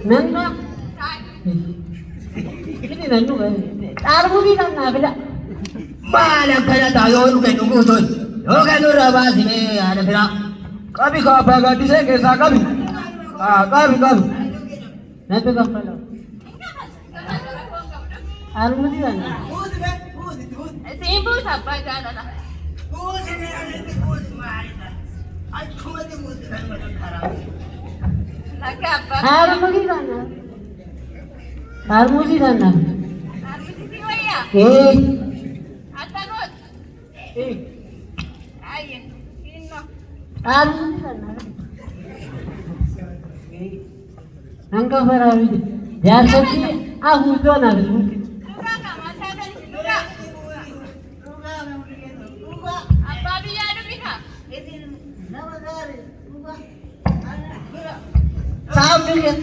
Nanda. Ini nanti armudi kan nafila. Malam kana tayo nuke nungu tuh. Nuke nuraba sini ada fira. Kami kau baga di sini kesa kami. Kami. Nanti kafala. Armudi kan. Simbu siapa jalan lah. Lagi apa? Armudi kan. Armudi kan. Armudi siapa ya? Atanut. Ayo, sino? Armudi kan. Angka berapa itu? Biar sih, aku tuh nanti. Luka nggak masa dari luka. Apa biar ada pihak? Sampai ya.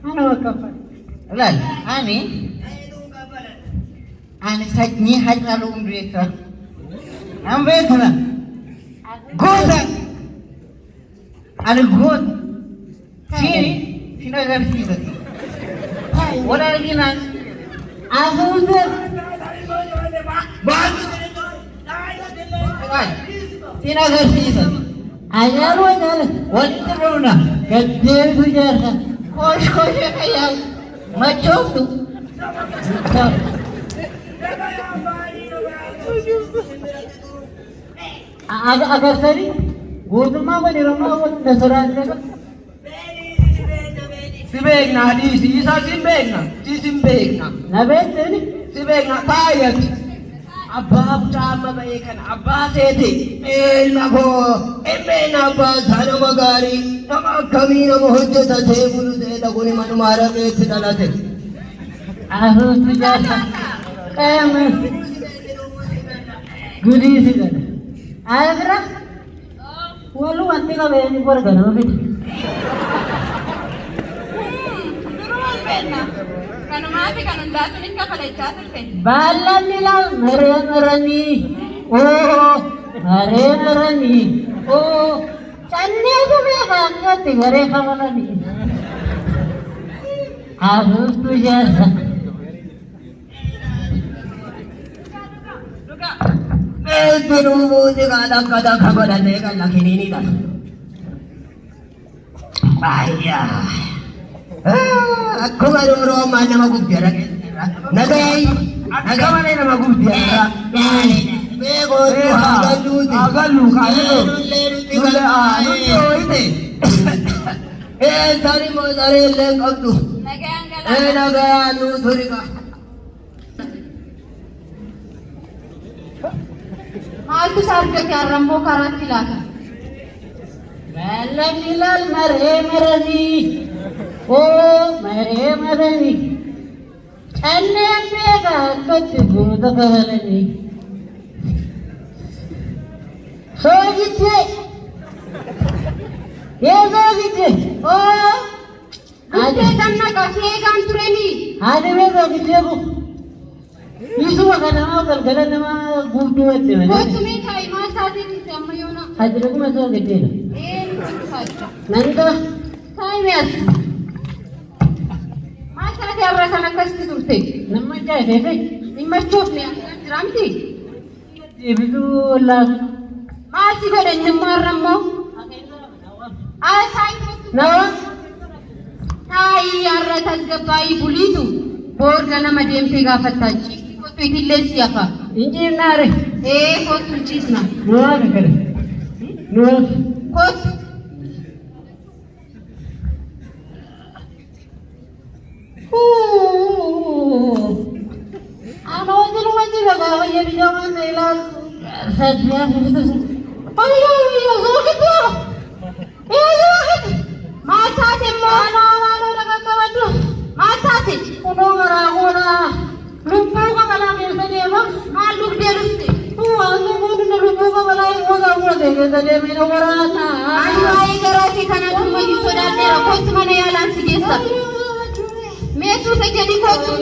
Mana kafal? Lal, ani sajni hajna lu umrika. Ambe thana. Goda. Ani god. Sini garsi tadi. Wala lagi na. Aku tuh. Bang. Sini garsi tadi. Ajar wajar. Wali teruna. Kecil tuh jar. Kosh kayak macam tu. Agar tadi, guru mama di rumah aku dasar aja. Sibeg na di isa sibeg na. Nabe tadi. Sibeg na tayat. Abba chama bayikan abba seti. Nago na ba dhana magari. Nama kami na mohje ta the bulu se da guni manu mara ke thidala the. Aku tuh jar. Gudi sih kan. Ayo gerak. Walu anti kau ini pergi nabi. Turun pena. Kalau maaf kalau datu ni kapal jatuh pena. Balan nilang merani. Oh, merani. Oh, cannya tuh mereka ngerti mereka merani. Aku tuh jar. Luka. Dulu kadang kabar ada kan lagi ini dah. Ayah. Aku baru roman nama gubjara. Nagai. Nagai nama gubjara. Bego agak luka itu. Itu. Tadi mau cari lengkap tu. Lagi angkat. Nagai anu thurika. Aku sarga kya rambo karat tilaka. Balan nilang merani. Oh, merani. Cannya mereka ketemu terkalani. So gitu. Ya so gitu. Oh, Ada tanah kasih kantor ini. ada mereka gitu. Isu makan nama kalau nama gudu aja. Kau cuma cai masa ini sama Yona. Hadir aku masuk gitu. Nanti Cai mes. Masa dia berasa nak kasih turte. nama cai deh. Ini macam ni. Ramti. Itu lah. Masih kau dah nyemar rambo. Ah, cai. Nawa. Cai arra tasgabai bulitu. Borga nama dia pega fataji. Kau tu itu lesi apa? Injil nare. Kau tu cisna. Nuwa kekar. Nuwa. Kau Ano aja lu aja gak jadi jangan nelan. Saya Ayo, gitu. Sakit. masa dia Ano nakakawan to. masa sih. Kuno ngara. Lupa ka malaki sa niya mo. Maluk dia rusti. Ano mo na lupa ka malaki mo sa mula de sa niya minawara Ayo ayo garasi kana tu maju sudah tera kau tu mana yang lansi desa. Mesu saja di kau tu.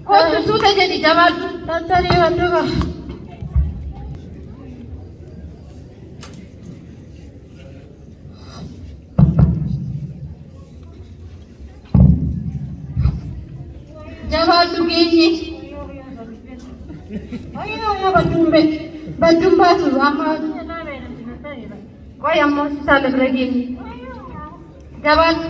Kau tu sudah jadi jawab. Tantari waduh. Jabaadhu geenye. Ayo batumbe. Badduun baatu amma qoy ammoo saala bira geenye. Jabaadhu.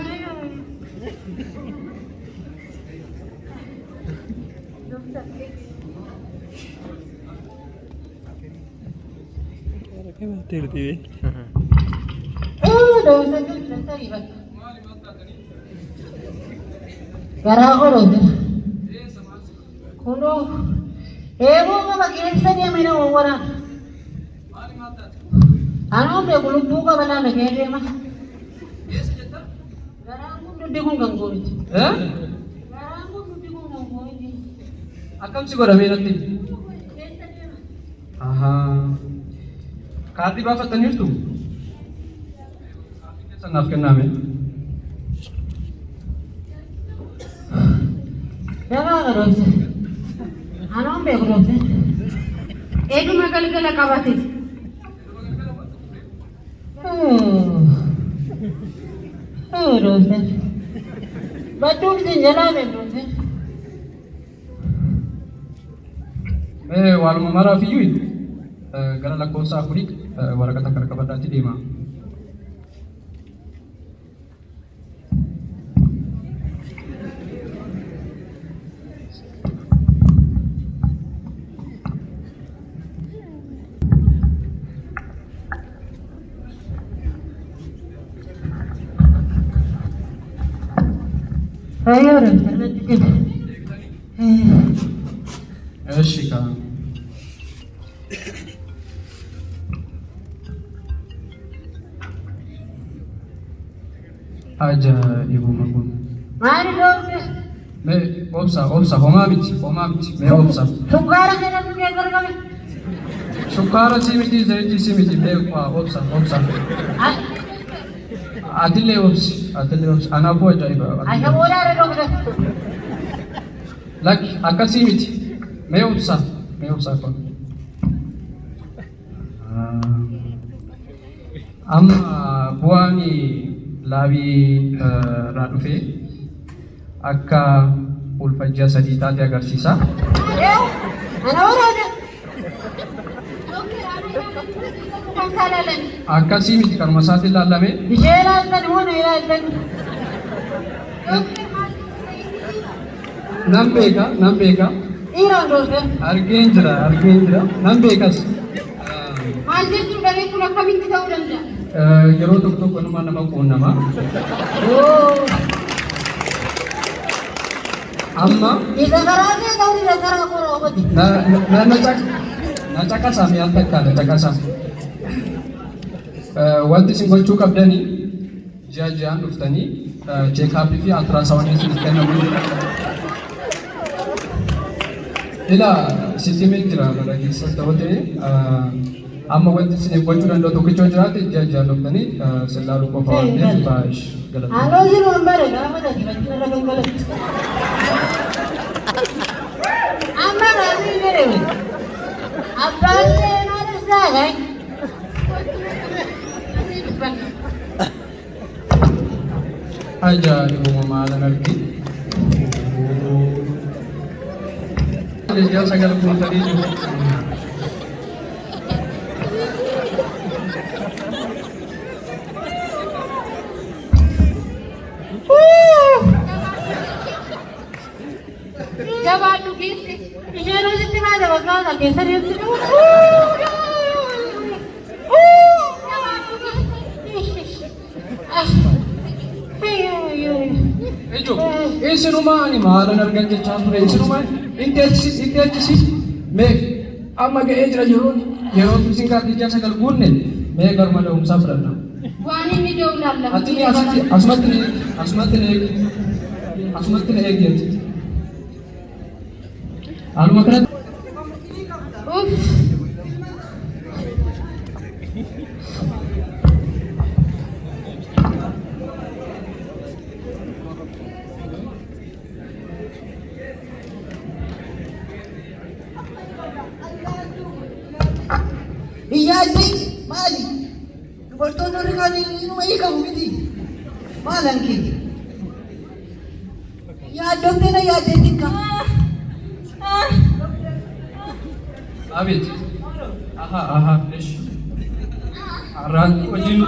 Garaa godhate. Kunoo eeboo qaba keessa deeme nama waraana. Anoo beeku lubbuu qaba laala kee deema. Garaan kun duddi kun kan gooti. Garaan kun duddi kun kan gooti. Akkamsi godhamee natti? Kaardii baafattaniirtu? Kaardii keessan naaf kenname. Garaa godhate. Anoo beeku dhoofte. Eeduma galgala qabate. Dhoofte. Badduun isin jalaa beekdhoofte. Waanuma maraaf iyyuu gara lakkoofsa afurii waraqata akka qabadhaatti deema. Ayo dhoofte. እሺ ካ ajaa'ibuma kun Maali dhoofte? mee obsa homaa miti mee obsa Sukkaara jedhamu kee gargame. shukkaara si miti zayitii si miti mee obsa atillee obsi anaafuu ajaa'iba Ashaboodhaa dhoofte. lakki akkasii miti mee obsa kun amma bu'aan laabii irraa dhufee akka ulfajjaa sadii taate agarsiisa. Ana waraana. Akkasii miti kanuma isaatti ilaalame. Ishee ilaaltan moo na ilaaltan? Nan beeka. Dhiiraan dhoofte. Argeen jira. Nan beekas. Maal jechuun dhabee kun akkamitti ta'uu danda'a? Yeroo tokko nama quunnama. Amma Isa karaa kee ta'uu isa karaa koo roobati. na caqasaa mi'aan takkaa na caqasaa. Wanti isin gochuu qabdanii ji'aan dhuftanii cheekaappii fi altiraasawundii isin kennamu. Ila sitti mee jira mana keessa ta'uu ta'e amma wanti isin gochuu danda'u tokkichoo jiraate ji'aan dhuftanii sillaaluu qofa waan ta'eef baay'ee galata. Haaloo jiru hin bare gaafa dhati bakki irra gangalatti. Amma raasii jedhame. Abbaan seenaa dhiisaa gahe. Ajaa'ibuma maalan argi. Leenjaa sagal kuntanii jiru. Jabaadhu geesse. Isheen asitti maata bakka keessa deemti. Ijo, isinumaa ani maalan argan jechaa ture isinumaa itti achisi mee amma ga'ee jira yeroo isin kaardii sagal guunne mee garuma da'umsaa fudhanna. Waan inni da'u laalla. Ati asumatti na eeggeeti. Haaluma kanatti. Iyyaatti maali? Dubartoonni warri kaan inuma hiikamu miti. Maalan kee? Yaaddoftee na yaaddeetiin qaba. አቤት አሃ እሺ አራንቲ ወጂኑ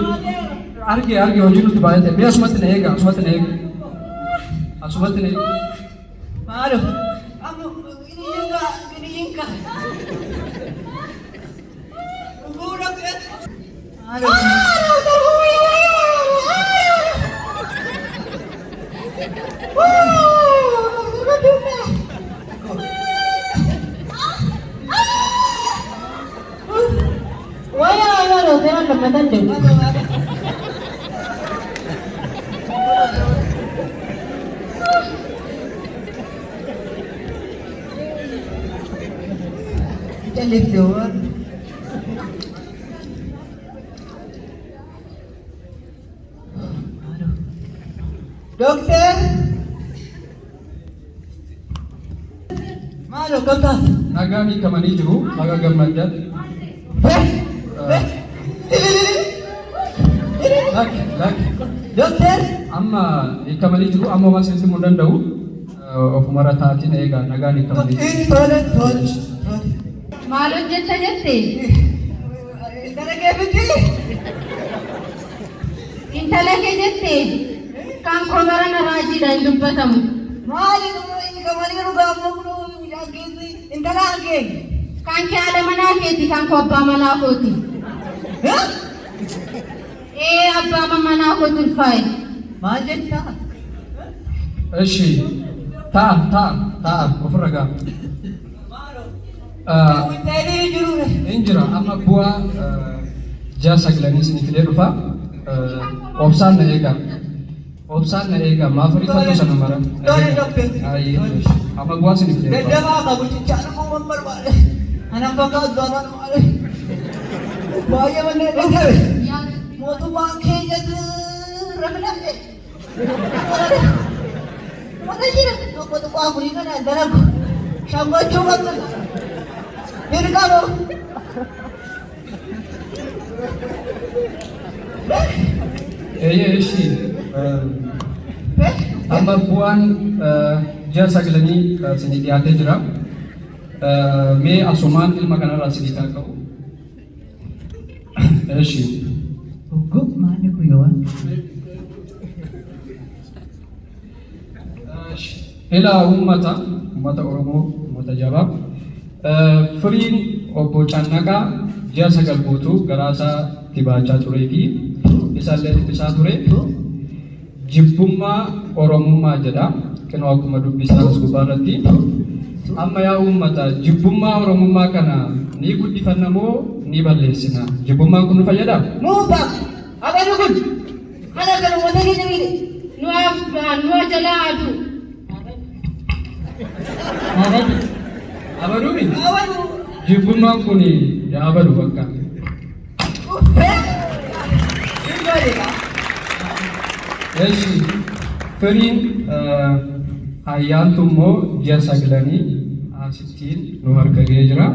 አርጌ ወጂኑ ትባይተ ቢያስመጥነ ሄጋ አስመጥነ ማሎ አሙ ግኒንካ ጉጉረክ ማሎ Dokter, maalo kamta. Nagami kamani jiru maga gammaddan lak Dokter, amma kamani jiru amma waan sinti mun danda'u ofumara taatiin eegaa nagaan kamani tole. Maal hojjetta jettee? Dalagee fiti. Intala kee jettee? Kan komarana raajiidhaan dubbatamu. Maali kamani dhugamu yaakisi intala kee. Kan kee haadha manaa keeti kan koo abbaa manaa kooti. Abbaa manaa kooti ulfaayi. Maal jetta? እሺ ታ ofirra gaa Wintaalee jiru. injira amma bu'aa ja'a saglanii isiniifilee dhufa obsaan na eegaa maaf rifatu sana mara Tole dokter. amma bu'aa isiniifilee dhufa Dadhabaa qabu jechaadha moo barbaade. Ana fakkaatu doonaan maali? Baay'ee manneen dhagabe. Mootummaan keenyatti rafidhaadhe. Mana jira tokko tokko afurii kana dalagu. Shambachuu qabna. Dirqama. እሺ amma bu'aan ja'a saglanii isinii dhiyaatee jira mee asumaan ilma kanarraa isinii taa qabu እሺ Hukum mana kuyawan? ila ummata Oromoo uummata jabaa firiin obbo Cannaqaa ji'a 9 guutuu garaasaa tibaachaa turee fi isaallee dubbisaa ture jibbummaa Oromummaa jedha qinoo akkuma dubbisaa gubbaarratti amma yaa uummata jibbummaa Oromummaa kana ni guddifanna moo ni balleessina jibbummaan kun nu fayyadaa? Muuba! Abanu kun! Kana kan uummata keenya miidhe. Nu jalaa aduu. Abaduuni? Abanu! Jibbummaan kun yaa abadu bakka. Eshi firiin ayyaantu immoo ji'a 9 asittiin nu harka ga'ee jira.